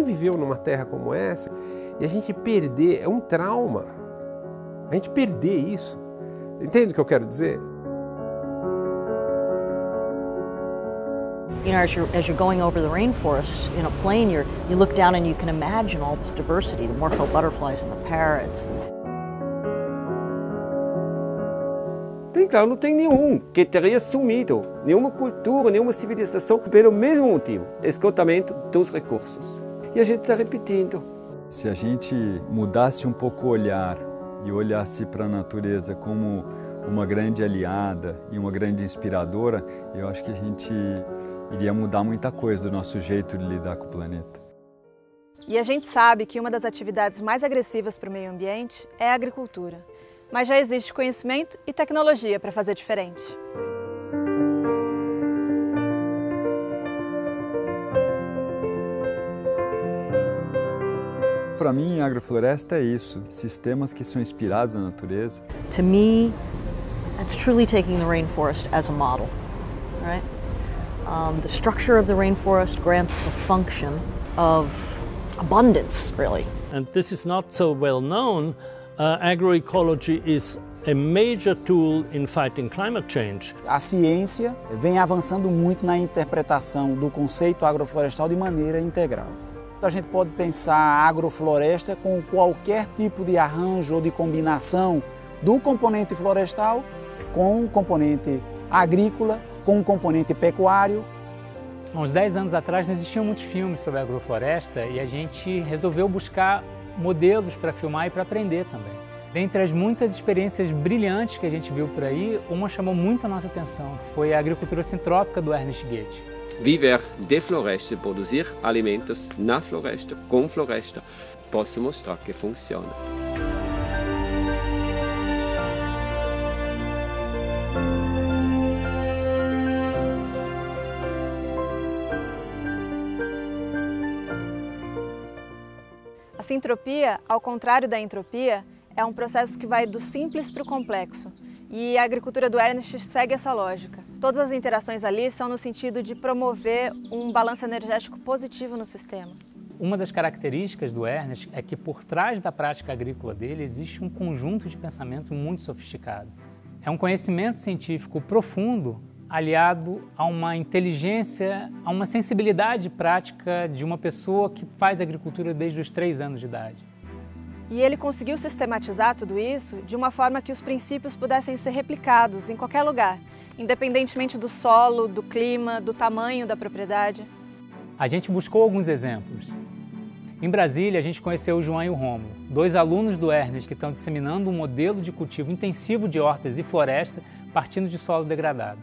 Ninguém viveu numa terra como essa e a gente perder é um trauma. A gente perder isso. Entende o que eu quero dizer? You know, as you're going over the rainforest in a plane, you look down and you can imagine all this diversity, the morpho butterflies and the parrots. Bem claro, não tem nenhum que teria sumido, nenhuma cultura, nenhuma civilização, pelo mesmo motivo, esgotamento dos recursos. E a gente está repetindo. Se a gente mudasse um pouco o olhar e olhasse para a natureza como uma grande aliada e uma grande inspiradora, eu acho que a gente iria mudar muita coisa do nosso jeito de lidar com o planeta. E a gente sabe que uma das atividades mais agressivas para o meio ambiente é a agricultura. Mas já existe conhecimento e tecnologia para fazer diferente. Para mim, a agrofloresta é isso, sistemas que são inspirados na natureza. To me, that's truly taking the rainforest as a model, right? The structure of the rainforest grants the function of abundance, really. And this is not so well known. Agroecology is a major tool in fighting climate change. A ciência vem avançando muito na interpretação do conceito agroflorestal de maneira integral. A gente pode pensar a agrofloresta com qualquer tipo de arranjo ou de combinação do componente florestal com o componente agrícola, com o componente pecuário. Há uns 10 anos atrás não existiam muitos filmes sobre a agrofloresta e a gente resolveu buscar modelos para filmar e para aprender também. Dentre as muitas experiências brilhantes que a gente viu por aí, uma chamou muito a nossa atenção, foi a agricultura sintrópica do Ernest Goethe. Viver de floresta, produzir alimentos na floresta, com floresta, posso mostrar que funciona. A sintropia, ao contrário da entropia, é um processo que vai do simples para o complexo. E a agricultura do Ernest segue essa lógica. Todas as interações ali são no sentido de promover um balanço energético positivo no sistema. Uma das características do Ernest é que por trás da prática agrícola dele existe um conjunto de pensamento muito sofisticado. É um conhecimento científico profundo aliado a uma inteligência, a uma sensibilidade prática de uma pessoa que faz agricultura desde os 3 anos de idade. E ele conseguiu sistematizar tudo isso de uma forma que os princípios pudessem ser replicados em qualquer lugar, independentemente do solo, do clima, do tamanho da propriedade. A gente buscou alguns exemplos. Em Brasília, a gente conheceu o João e o Rômulo, 2 alunos do Ernest que estão disseminando um modelo de cultivo intensivo de hortas e floresta partindo de solo degradado.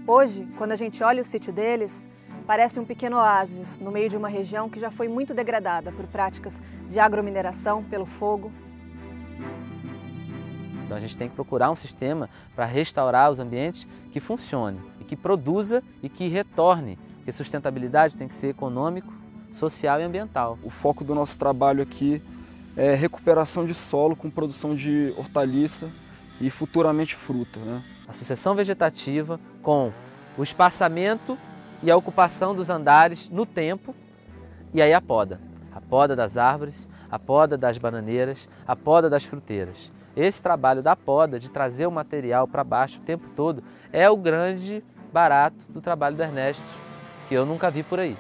Hoje, quando a gente olha o sítio deles, parece um pequeno oásis no meio de uma região que já foi muito degradada por práticas de agromineração, pelo fogo. Então a gente tem que procurar um sistema para restaurar os ambientes que funcione e que produza e que retorne, porque sustentabilidade tem que ser econômico, social e ambiental. O foco do nosso trabalho aqui é recuperação de solo com produção de hortaliça e futuramente fruta, né? A sucessão vegetativa com o espaçamento e a ocupação dos andares no tempo e aí a poda das árvores, a poda das bananeiras, a poda das fruteiras. Esse trabalho da poda, de trazer o material para baixo o tempo todo, é o grande barato do trabalho do Ernesto, que eu nunca vi por aí.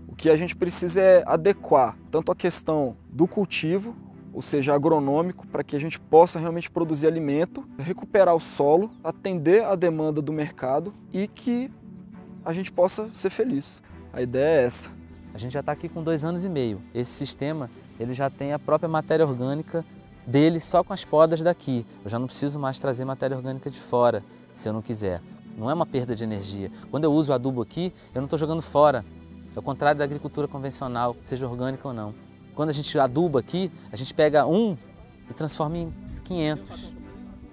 O que a gente precisa é adequar tanto a questão do cultivo, ou seja, agronômico, para que a gente possa realmente produzir alimento, recuperar o solo, atender a demanda do mercado e que a gente possa ser feliz. A ideia é essa. A gente já está aqui com 2 anos e meio. Esse sistema ele já tem a própria matéria orgânica dele só com as podas daqui. Eu já não preciso mais trazer matéria orgânica de fora, se eu não quiser. Não é uma perda de energia. Quando eu uso o adubo aqui, eu não estou jogando fora. É o contrário da agricultura convencional, seja orgânica ou não. Quando a gente aduba aqui, a gente pega 1 e transforma em 500.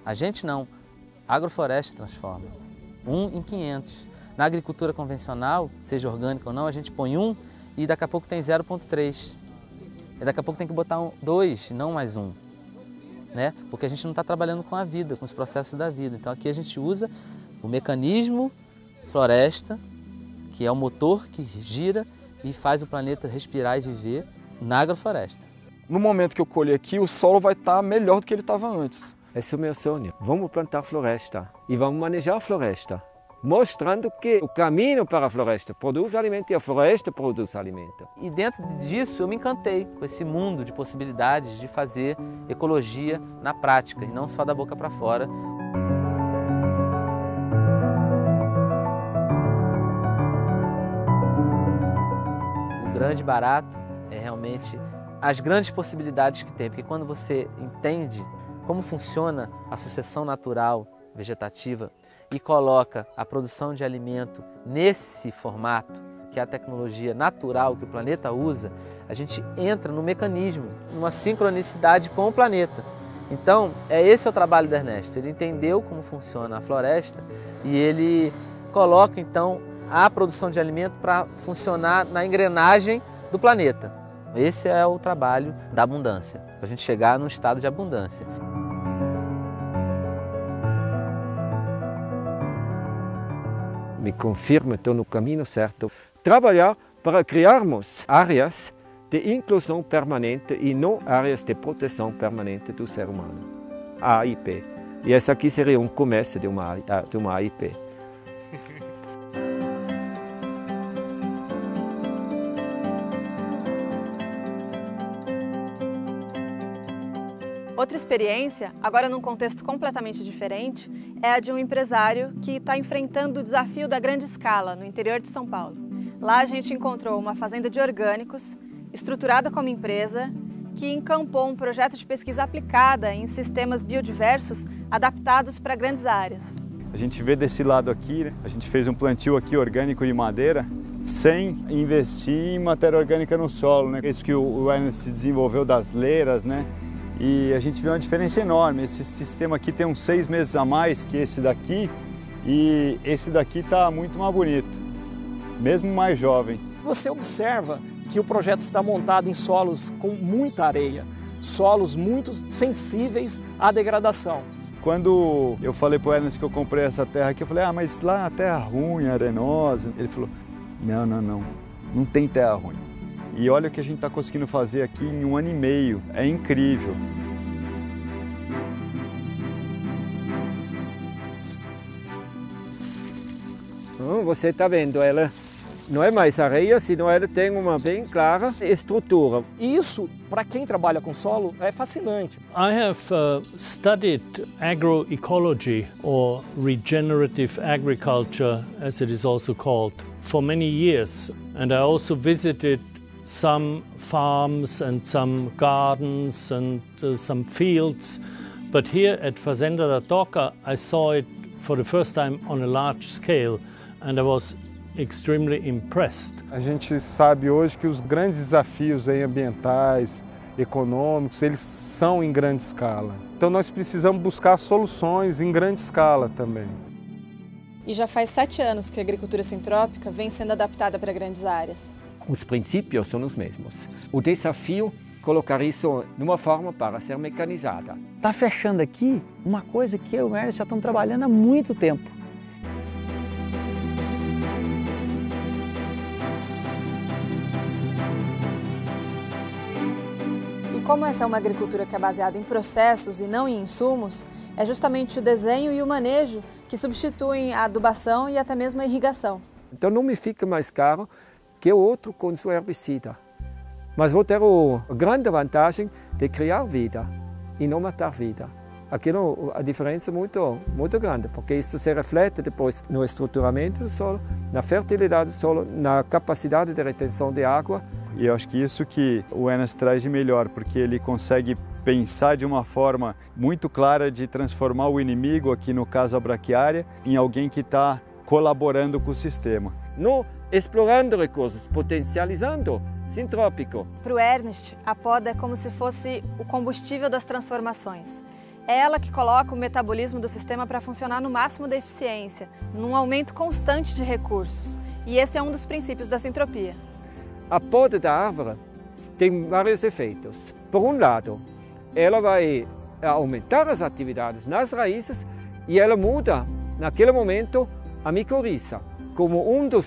A gente não. A agrofloresta transforma. 1 em 500. Na agricultura convencional, seja orgânica ou não, a gente põe 1 e daqui a pouco tem 0,3. E daqui a pouco tem que botar 2, não mais 1. Né? Porque a gente não está trabalhando com a vida, com os processos da vida. Então aqui a gente usa o mecanismo floresta, que é o motor que gira e faz o planeta respirar e viver na agrofloresta. No momento que eu colher aqui, o solo vai estar melhor do que ele estava antes. Esse é o meu sonho. Vamos plantar floresta e vamos manejar a floresta, mostrando que o caminho para a floresta produz alimento e a floresta produz alimento. E dentro disso eu me encantei com esse mundo de possibilidades de fazer ecologia na prática e não só da boca para fora. O grande barato é realmente as grandes possibilidades que tem, porque quando você entende como funciona a sucessão natural vegetativa e coloca a produção de alimento nesse formato, que é a tecnologia natural que o planeta usa, a gente entra no mecanismo, numa sincronicidade com o planeta. Então, esse é o trabalho do Ernesto. Ele entendeu como funciona a floresta e ele coloca, então, a produção de alimento para funcionar na engrenagem do planeta. Esse é o trabalho da abundância, para a gente chegar num estado de abundância. Me confirma, estou no caminho certo. Trabalhar para criarmos áreas de inclusão permanente e não áreas de proteção permanente do ser humano. AIP. E essa aqui seria um começo de uma AIP. Outra experiência, agora num contexto completamente diferente, é a de um empresário que está enfrentando o desafio da grande escala no interior de São Paulo. Lá a gente encontrou uma fazenda de orgânicos, estruturada como empresa, que encampou um projeto de pesquisa aplicada em sistemas biodiversos adaptados para grandes áreas. A gente vê desse lado aqui, né? A gente fez um plantio aqui orgânico de madeira, sem investir em matéria orgânica no solo, né? Isso que o Ernest desenvolveu das leiras, né? E a gente vê uma diferença enorme. Esse sistema aqui tem uns 6 meses a mais que esse daqui e esse daqui está muito mais bonito, mesmo mais jovem. Você observa que o projeto está montado em solos com muita areia, solos muito sensíveis à degradação. Quando eu falei para o Ernest que eu comprei essa terra aqui, eu falei, mas lá a terra ruim, arenosa. Ele falou, não tem terra ruim. E olha o que a gente está conseguindo fazer aqui em 1 ano e meio, é incrível. Você está vendo, ela não é mais areia, senão ela tem uma bem clara estrutura. E isso, para quem trabalha com solo, é fascinante. I have studied agroecology, or regenerative agriculture, as it is also called, for many years. And I also visited some farms and some gardens and some fields. But here at Fazenda da Toca, I saw it for the first time on a large scale, and I was extremely impressed. A gente sabe hoje que os grandes desafios aí ambientais, econômicos, eles são em grande escala. Então nós precisamos buscar soluções em grande escala também. E já faz 7 anos que a agricultura sintrópica vem sendo adaptada para grandes áreas. Os princípios são os mesmos. O desafio é colocar isso numa forma para ser mecanizada. Está fechando aqui uma coisa que eu e o Ernest já estamos trabalhando há muito tempo. E como essa é uma agricultura que é baseada em processos e não em insumos, é justamente o desenho e o manejo que substituem a adubação e até mesmo a irrigação. Então não me fica mais caro que o outro com seu herbicida. Mas vou ter a grande vantagem de criar vida e não matar vida. Aqui a diferença é muito grande, porque isso se reflete depois no estruturamento do solo, na fertilidade do solo, na capacidade de retenção de água. E eu acho que isso que o Ernest traz de melhor, porque ele consegue pensar de uma forma muito clara de transformar o inimigo, aqui no caso a braquiária, em alguém que está colaborando com o sistema. Não explorando recursos, potencializando, sintrópico. Para o Ernest, a poda é como se fosse o combustível das transformações. É ela que coloca o metabolismo do sistema para funcionar no máximo da eficiência, num aumento constante de recursos. E esse é um dos princípios da sintropia. A poda da árvore tem vários efeitos. Por um lado, ela vai aumentar as atividades nas raízes e ela muda, naquele momento, a micorriza. como um dos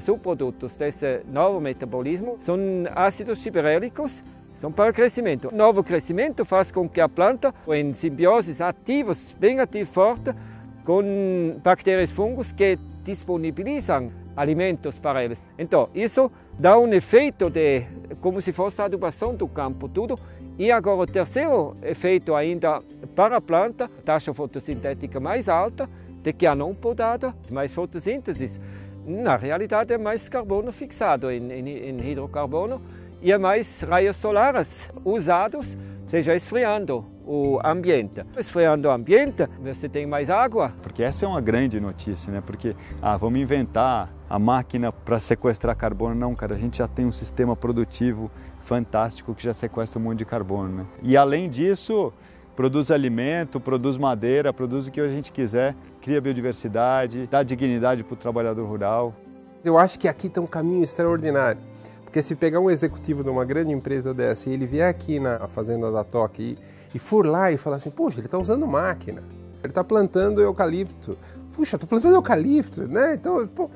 subprodutos desse novo metabolismo são ácidos gibberellicos, são para o crescimento. O novo crescimento faz com que a planta, em simbioses ativas, bem forte, com bactérias e fungos que disponibilizam alimentos para eles. Então, isso dá um efeito de como se fosse a adubação do campo, tudo. E agora o terceiro efeito ainda para a planta, taxa fotossintética mais alta, de que a não podada, mais fotossíntese. Na realidade é mais carbono fixado em hidrocarbono e é mais raios solares usados, seja esfriando o ambiente. Esfriando o ambiente, você tem mais água. Porque essa é uma grande notícia, né? Porque, vamos inventar a máquina para sequestrar carbono. Não, cara, a gente já tem um sistema produtivo fantástico que já sequestra um monte de carbono, né? E além disso, produz alimento, produz madeira, produz o que a gente quiser, cria biodiversidade, dá dignidade para o trabalhador rural. Eu acho que aqui tem um caminho extraordinário, porque se pegar um executivo de uma grande empresa dessa e ele vier aqui na fazenda da Toque e for lá e falar assim, puxa, ele está usando máquina, ele está plantando eucalipto, puxa, estou plantando eucalipto, né? Então, pô,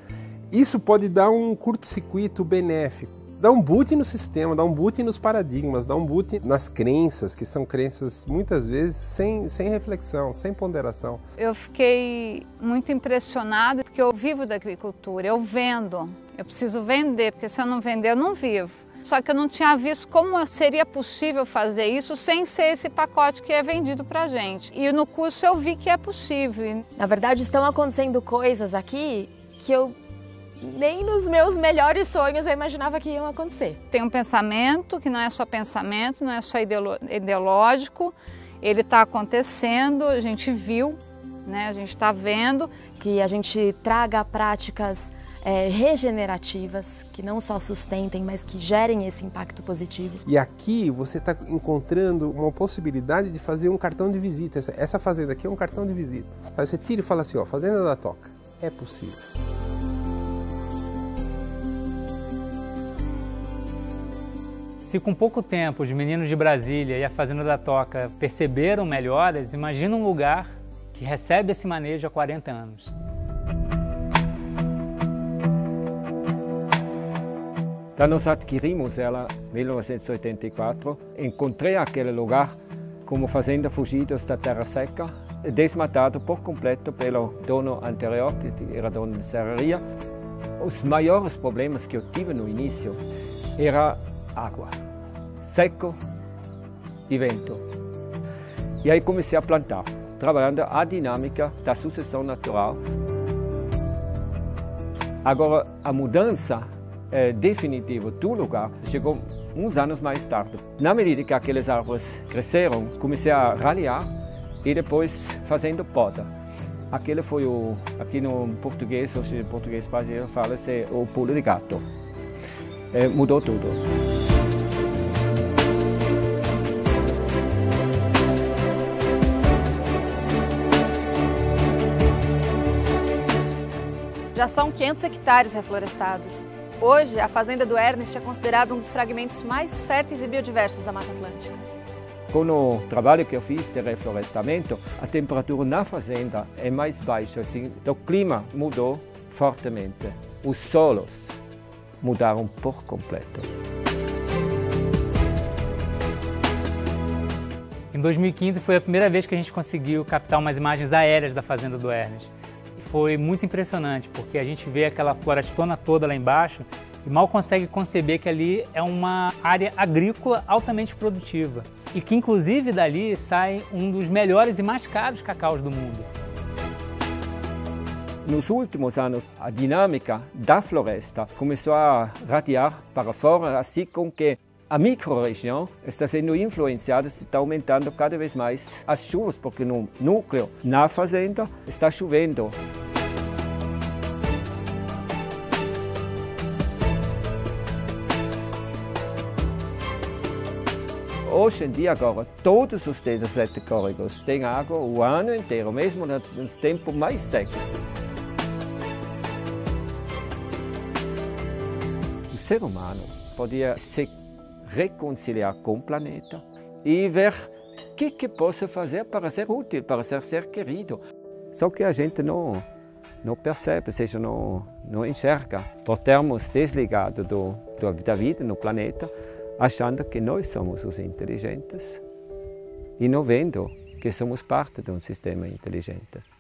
isso pode dar um curto-circuito benéfico. Dá um boot no sistema, dá um boot nos paradigmas, dá um boot nas crenças, que são crenças muitas vezes sem reflexão, sem ponderação. Eu fiquei muito impressionada porque eu vivo da agricultura, eu vendo, eu preciso vender, porque se eu não vender eu não vivo. Só que eu não tinha visto como seria possível fazer isso sem ser esse pacote que é vendido pra gente. E no curso eu vi que é possível. Na verdade estão acontecendo coisas aqui que eu nem nos meus melhores sonhos eu imaginava que iam acontecer. Tem um pensamento que não é só pensamento, não é só ideológico, ele está acontecendo, a gente viu, né? A gente está vendo. Que a gente traga práticas regenerativas, que não só sustentem, mas que gerem esse impacto positivo. E aqui você está encontrando uma possibilidade de fazer um cartão de visita. Essa fazenda aqui é um cartão de visita. Aí você tira e fala assim, ó, Fazenda da Toca, é possível. Se com pouco tempo os meninos de Brasília e a Fazenda da Toca perceberam melhoras, imagina um lugar que recebe esse manejo há 40 anos. Quando nós adquirimos ela em 1984, encontrei aquele lugar como fazenda fugidos da terra seca, desmatado por completo pelo dono anterior, que era dono de serraria. Os maiores problemas que eu tive no início era água, seco e vento. E aí comecei a plantar, trabalhando a dinâmica da sucessão natural. Agora, a mudança definitiva do lugar chegou uns anos mais tarde. Na medida que aquelas árvores cresceram, comecei a ralhar e depois fazendo poda. Aquele foi aqui no português, hoje em português brasileiro fala-se o pulo de gato. Mudou tudo. Já são 500 hectares reflorestados. Hoje, a fazenda do Ernest é considerada um dos fragmentos mais férteis e biodiversos da Mata Atlântica. Com o trabalho que eu fiz de reflorestamento, a temperatura na fazenda é mais baixa, assim, o clima mudou fortemente. Os solos mudaram por completo. Em 2015 foi a primeira vez que a gente conseguiu captar umas imagens aéreas da fazenda do Ernest. Foi muito impressionante, porque a gente vê aquela florestona toda lá embaixo e mal consegue conceber que ali é uma área agrícola altamente produtiva. E que inclusive dali sai um dos melhores e mais caros cacaus do mundo. Nos últimos anos, a dinâmica da floresta começou a radiar para fora, assim com que a microrregião está sendo influenciada, está aumentando cada vez mais as chuvas, porque no núcleo, na fazenda, está chovendo. Hoje em dia, agora, todos os 17 córregos têm água o ano inteiro, mesmo nos tempos mais secos. O ser humano podia se reconciliar com o planeta e ver o que posso fazer para ser útil, para ser querido. Só que a gente não não percebe, ou seja, não enxerga, por termos desligado da vida no planeta, achando que nós somos os inteligentes e não vendo que somos parte de um sistema inteligente.